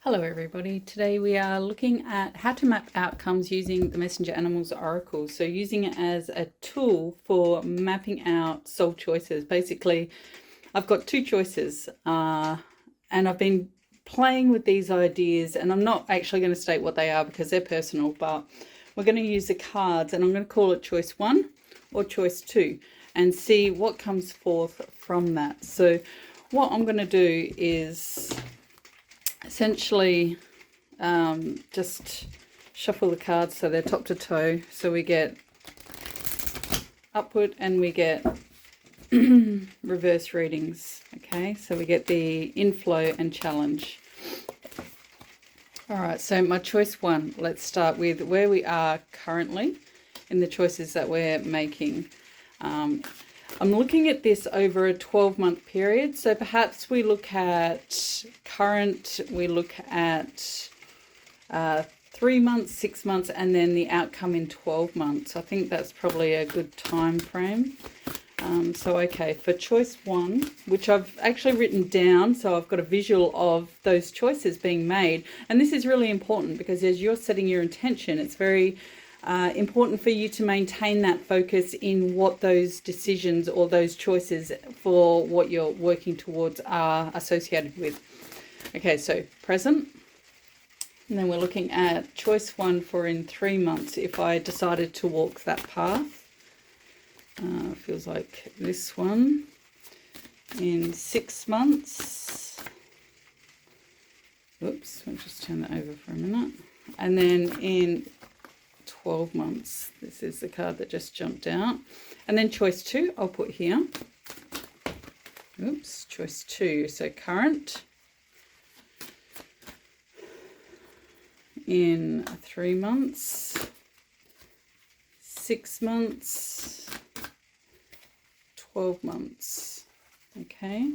Hello everybody. Today we are looking at how to map outcomes using the Messenger Animals Oracle. So using it as a tool for mapping out soul choices. Basically, I've got two choices and I've been playing with these ideas, and I'm not actually going to state what they are because they're personal, but we're going to use the cards and I'm going to call it choice 1 or choice 2 and see what comes forth from that. So what I'm going to do is essentially just shuffle the cards so they're top to toe, so we get upward and we get reverse readings. Okay, so we get the inflow and challenge. All right, so my choice 1, let's start with where we are currently in the choices that we're making. I'm looking at this over a 12-month period, so perhaps we look at current, we look at 3 months, 6 months, and then the outcome in 12 months. I think that's probably a good time frame. Okay, for choice 1, which I've actually written down, so I've got a visual of those choices being made. And this is really important because as you're setting your intention, it's very important for you to maintain that focus in what those decisions or those choices for what you're working towards are associated with. Okay, so present. And then we're looking at choice 1 for in 3 months if I decided to walk that path. Feels like this one. In 6 months. Oops, I'll just turn that over for a minute. And then in 12 months. This is the card that just jumped out. And then choice 2, I'll put here. Oops, choice 2. So current. In 3 months. 6 months. 12 months. Okay.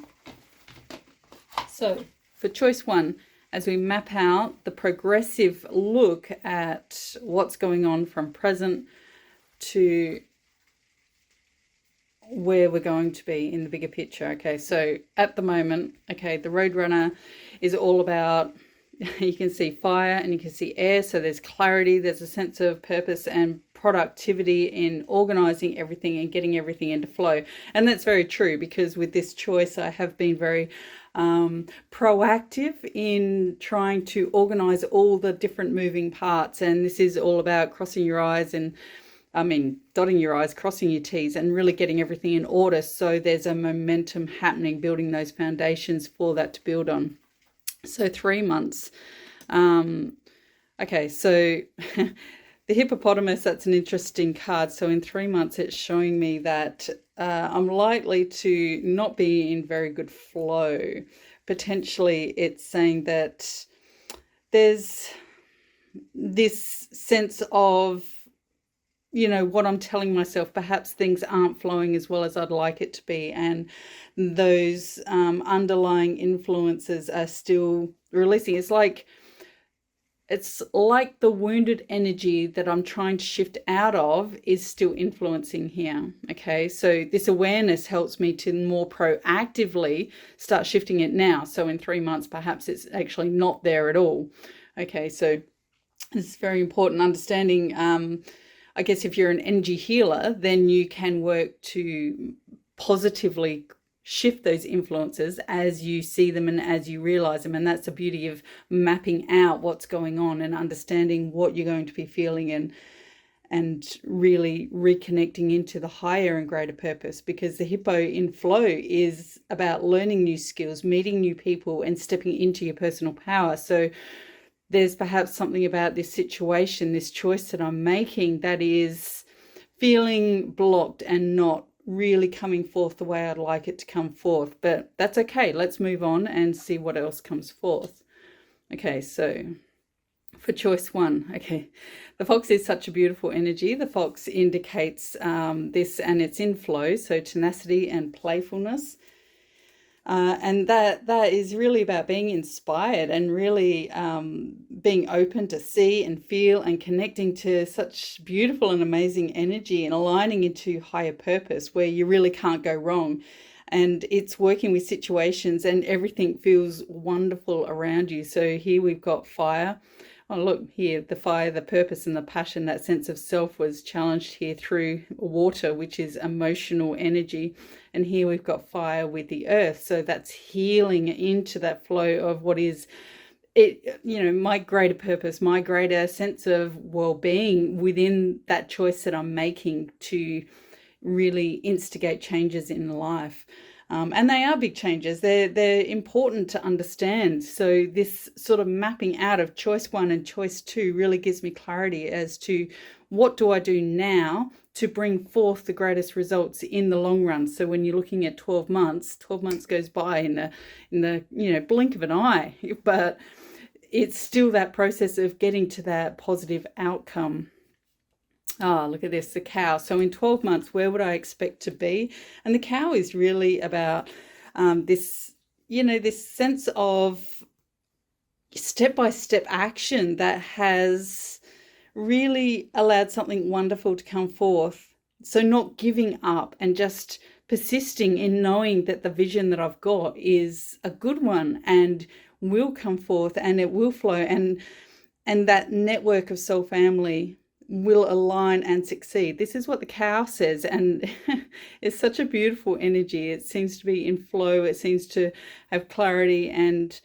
So for choice 1, as we map out the progressive look at what's going on from present to where we're going to be in the bigger picture. Okay, so at the moment, okay, the Roadrunner is all about, you can see fire and you can see air, so there's clarity, there's a sense of purpose and productivity in organizing everything and getting everything into flow. And that's very true because with this choice I have been very proactive in trying to organize all the different moving parts, and this is all about crossing your I's and dotting your I's, crossing your T's, and really getting everything in order so there's a momentum happening, building those foundations for that to build on. So 3 months. Okay, so the hippopotamus, that's an interesting card. So in 3 months, it's showing me that I'm likely to not be in very good flow. Potentially, it's saying that there's this sense of, you know, what I'm telling myself, perhaps things aren't flowing as well as I'd like it to be. And those underlying influences are still releasing. It's like the wounded energy that I'm trying to shift out of is still influencing here. Okay, so this awareness helps me to more proactively start shifting it now. So in 3 months, perhaps it's actually not there at all. Okay, so it's very important understanding. I guess if you're an energy healer, then you can work to positively shift those influences as you see them and as you realize them. And that's the beauty of mapping out what's going on and understanding what you're going to be feeling and really reconnecting into the higher and greater purpose, because the hippo in flow is about learning new skills, meeting new people and stepping into your personal power. So there's perhaps something about this situation, this choice that I'm making, that is feeling blocked and not really coming forth the way I'd like it to come forth. But that's okay. Let's move on and see what else comes forth. Okay, so for choice 1, okay, the fox is such a beautiful energy. The fox indicates this, and it's in flow, so tenacity and playfulness. And that is really about being inspired and really being open to see and feel and connecting to such beautiful and amazing energy and aligning into higher purpose where you really can't go wrong. and it's working with situations and everything feels wonderful around you. So here we've got fire. Oh, look here, the fire, the purpose and the passion, that sense of self was challenged here through water, which is emotional energy. And here we've got fire with the earth. So that's healing into that flow of what is it, my greater purpose, my greater sense of well-being within that choice that I'm making to really instigate changes in life. And they are big changes. They're important to understand. So this sort of mapping out of choice 1 and choice 2 really gives me clarity as to what do I do now to bring forth the greatest results in the long run. So when you're looking at 12 months goes by in the blink of an eye, but it's still that process of getting to that positive outcome. Ah, look at this, the cow. So in 12 months, where would I expect to be? And the cow is really about this sense of step-by-step action that has really allowed something wonderful to come forth. So not giving up and just persisting in knowing that the vision that I've got is a good one and will come forth and it will flow, and that network of soul family will align and succeed. This is what the cow says, and it's such a beautiful energy. It seems to be in flow, it seems to have clarity, and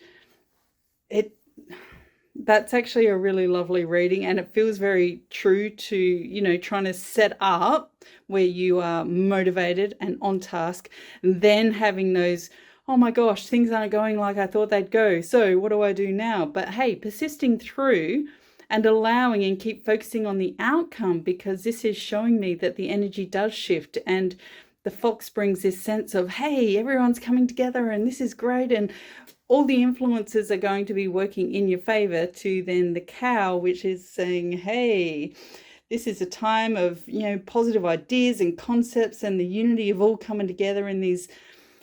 that's actually a really lovely reading, and it feels very true to trying to set up where you are motivated and on task, and then having those, oh my gosh, things aren't going like I thought they'd go, so what do I do now? But hey, persisting through and allowing and keep focusing on the outcome, because this is showing me that the energy does shift, and the fox brings this sense of, hey, everyone's coming together and this is great, and all the influences are going to be working in your favor, to then the cow, which is saying, hey, this is a time of positive ideas and concepts and the unity of all coming together in these,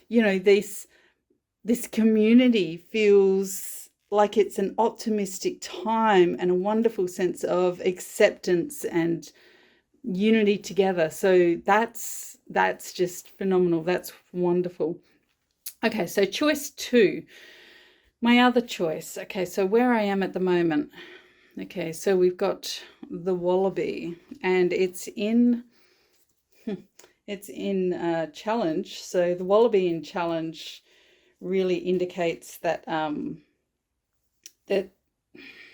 this community feels like it's an optimistic time and a wonderful sense of acceptance and unity together. So that's just phenomenal. That's wonderful. Okay, so choice 2, my other choice. Okay, so where I am at the moment. Okay, so we've got the wallaby, and it's in challenge. So the wallaby in challenge really indicates that that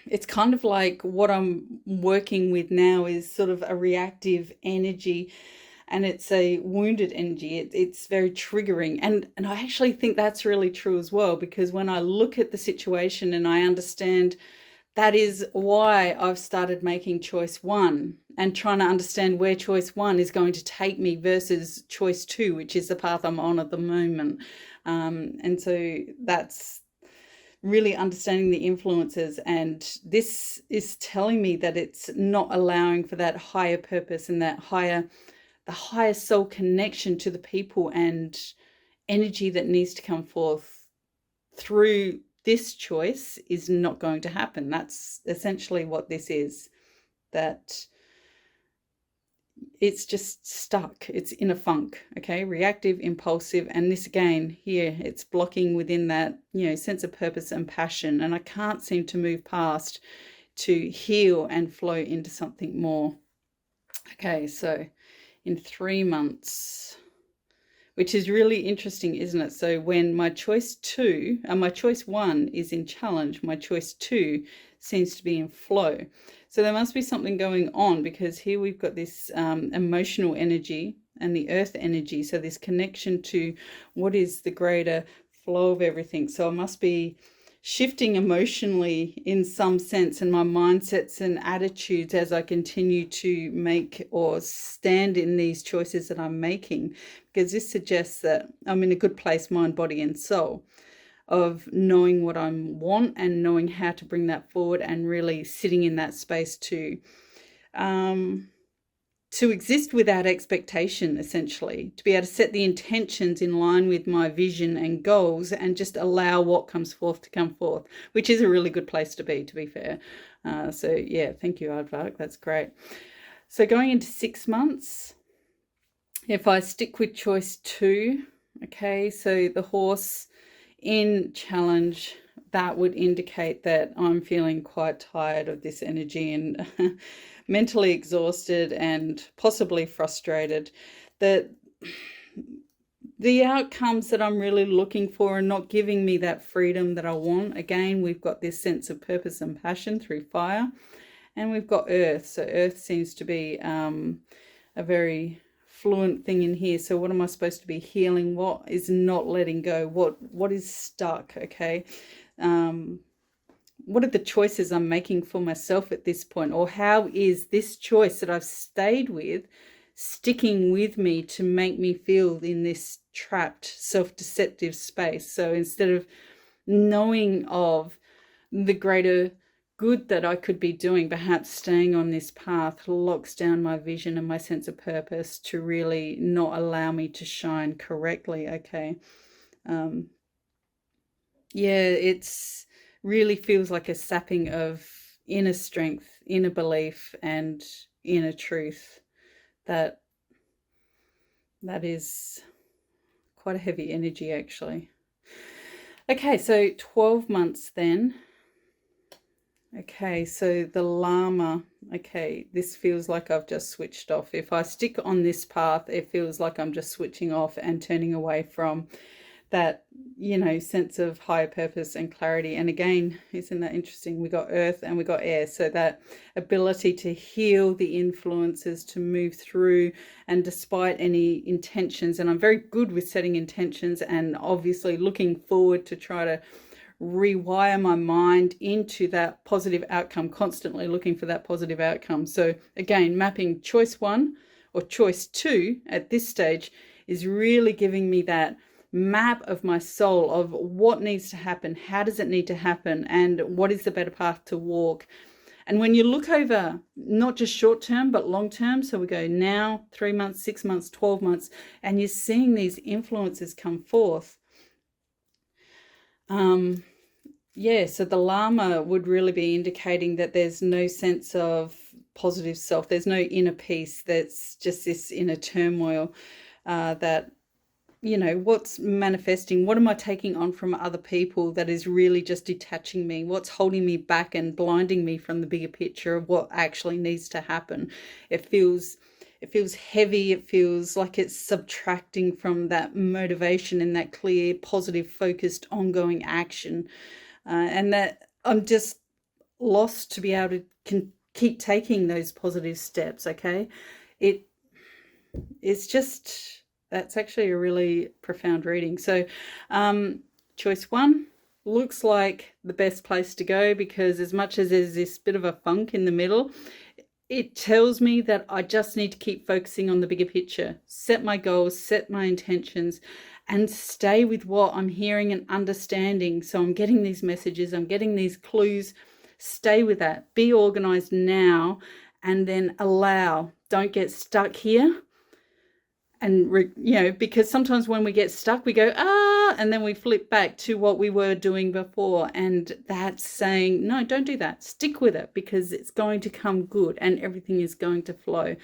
it's kind of like what I'm working with now is sort of a reactive energy, and it's a wounded energy. It's very triggering, and I actually think that's really true as well, because when I look at the situation and I understand, that is why I've started making choice 1 and trying to understand where choice 1 is going to take me versus choice 2, which is the path I'm on at the moment. And so that's really understanding the influences, and this is telling me that it's not allowing for that higher purpose and the higher soul connection to the people and energy that needs to come forth through this choice is not going to happen. That's essentially what this is, that it's just stuck. It's in a funk, okay? Reactive, impulsive, and this again here, it's blocking within that, sense of purpose and passion, and I can't seem to move past to heal and flow into something more. Okay, so in 3 months, which is really interesting, isn't it? So when my choice 2 and my choice 1 is in challenge, my choice 2 seems to be in flow. So there must be something going on, because here we've got this emotional energy and the earth energy. So this connection to what is the greater flow of everything. So I must be shifting emotionally in some sense, and my mindsets and attitudes as I continue to make or stand in these choices that I'm making, because this suggests that I'm in a good place, mind, body, and soul, of knowing what I want and knowing how to bring that forward, and really sitting in that space to exist without expectation, essentially, to be able to set the intentions in line with my vision and goals, and just allow what comes forth to come forth, which is a really good place to be fair. So yeah, thank you, Aardvark. That's great. So going into 6 months, if I stick with choice 2, Okay, so the horse in challenge, that would indicate that I'm feeling quite tired of this energy and mentally exhausted and possibly frustrated. That the outcomes that I'm really looking for are not giving me that freedom that I want. Again, we've got this sense of purpose and passion through fire, and we've got earth. So earth seems to be a very fluent thing in here. So what am I supposed to be healing? What is not letting go? What is stuck? Okay. What are the choices I'm making for myself at this point? Or how is this choice that I've stayed with sticking with me to make me feel in this trapped, self-deceptive space? So instead of knowing of the greater good that I could be doing, perhaps staying on this path locks down my vision and my sense of purpose to really not allow me to shine correctly. Okay. Yeah, it's really feels like a sapping of inner strength, inner belief, and inner truth. That is quite a heavy energy, actually. Okay, so 12 months then. Okay, so the llama, okay, this feels like I've just switched off. If I stick on this path, it feels like I'm just switching off and turning away from that, sense of higher purpose and clarity. And again, isn't that interesting? We got earth and we got air. So that ability to heal the influences, to move through, and despite any intentions, and I'm very good with setting intentions and obviously looking forward to try to rewire my mind into that positive outcome, constantly looking for that positive outcome. So again, mapping choice 1 or choice 2 at this stage is really giving me that map of my soul of what needs to happen, how does it need to happen, and what is the better path to walk. And when you look over not just short term but long term, so we go now 3 months, 6 months, 12 months, and you're seeing these influences come forth. Yeah, so the llama would really be indicating that there's no sense of positive self. There's no inner peace. That's just this inner turmoil that, what's manifesting? What am I taking on from other people that is really just detaching me? What's holding me back and blinding me from the bigger picture of what actually needs to happen? It feels heavy. It feels like it's subtracting from that motivation and that clear, positive, focused, ongoing action. And that I'm just lost to be able to keep taking those positive steps. Okay. It's just, that's actually a really profound reading. So choice 1 looks like the best place to go, because as much as there's this bit of a funk in the middle, it tells me that I just need to keep focusing on the bigger picture, set my goals, set my intentions, and stay with what I'm hearing and understanding. So I'm getting these messages, I'm getting these clues. Stay with that. Be organized now, and then allow. Don't get stuck here. And, because sometimes when we get stuck, we go, and then we flip back to what we were doing before. And that's saying, no, don't do that. Stick with it, because it's going to come good and everything is going to flow.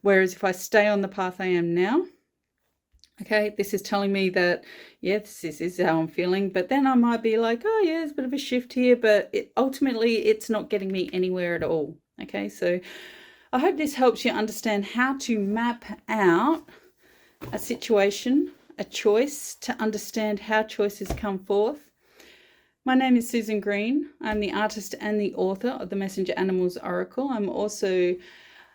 Whereas if I stay on the path I am now, okay, this is telling me that, yes, this is how I'm feeling. But then I might be like, oh, yeah, there's a bit of a shift here. But ultimately, it's not getting me anywhere at all. Okay, so I hope this helps you understand how to map out a situation, a choice, to understand how choices come forth. My name is Susan Green. I'm the artist and the author of the Messenger Animals Oracle. I'm also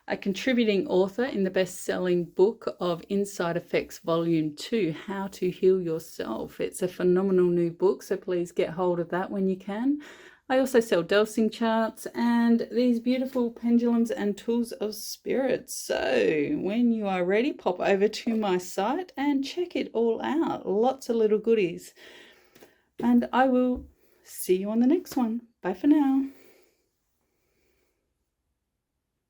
a contributing author in the best-selling book of Inside Effects Volume 2, How to Heal Yourself. It's a phenomenal new book, so please get hold of that when you can. I also sell dowsing charts and these beautiful pendulums and tools of spirit. So when you are ready, pop over to my site and check it all out. Lots of little goodies. And I will see you on the next one. Bye for now.